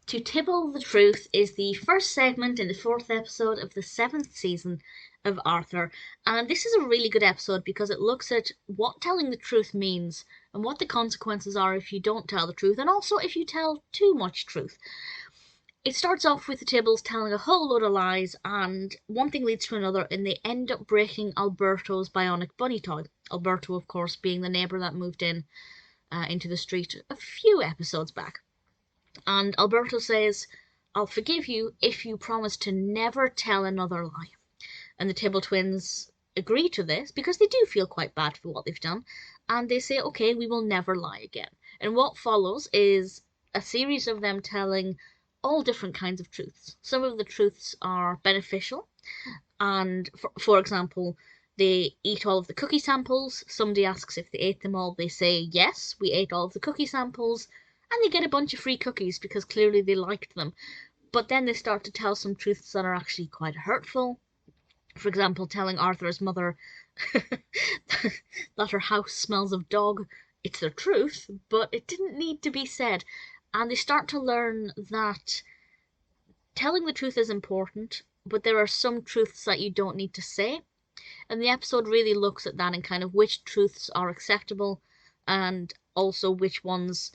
To Tibble the Truth is the first segment in the fourth episode of the seventh season of Arthur, and this is a really good episode because it looks at what telling the truth means and what the consequences are if you don't tell the truth, and also if you tell too much truth. It starts off with the Tibbles telling a whole load of lies, and one thing leads to another, and they end up breaking Alberto's bionic bunny toy. Alberto, of course, being the neighbour that moved in into the street a few episodes back. And Alberto says, "I'll forgive you if you promise to never tell another lie." And the Tibble twins agree to this because they do feel quite bad for what they've done. And they say, okay, we will never lie again. And what follows is a series of them telling all different kinds of truths. Some of the truths are beneficial. And for example, they eat all of the cookie samples. Somebody asks if they ate them all. They say, yes, we ate all of the cookie samples. And they get a bunch of free cookies because clearly they liked them. But then they start to tell some truths that are actually quite hurtful. For example, telling Arthur's mother that her house smells of dog. It's the truth, but it didn't need to be said. And they start to learn that telling the truth is important, but there are some truths that you don't need to say. And the episode really looks at that and kind of which truths are acceptable and also which ones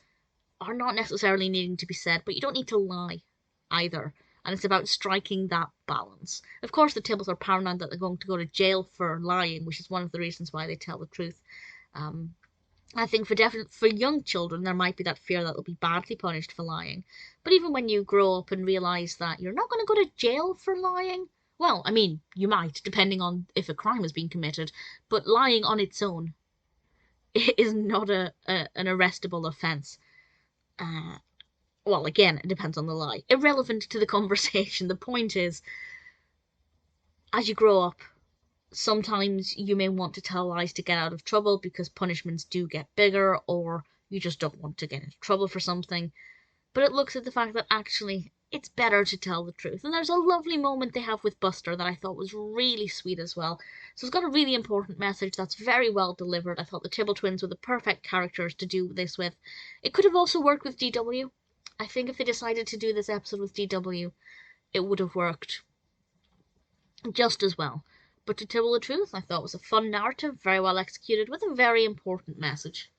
are not necessarily needing to be said, but you don't need to lie either. And it's about striking that balance. Of course, the Tibbles are paranoid that they're going to go to jail for lying, which is one of the reasons why they tell the truth. I think for young children, there might be that fear that they'll be badly punished for lying. But even when you grow up and realise that you're not going to go to jail for lying, well, I mean, you might, depending on if a crime has been committed, but lying on its own is not an arrestable offence. Well, again, it depends on the lie. Irrelevant to the conversation. The point is, as you grow up, sometimes you may want to tell lies to get out of trouble because punishments do get bigger, or you just don't want to get into trouble for something. But it looks at the fact that actually it's better to tell the truth. And there's a lovely moment they have with Buster that I thought was really sweet as well. So it's got a really important message that's very well delivered. I thought the Tibble twins were the perfect characters to do this with. It could have also worked with DW. I think if they decided to do this episode with DW, it would have worked just as well. But to tell the truth, I thought it was a fun narrative, very well executed, with a very important message.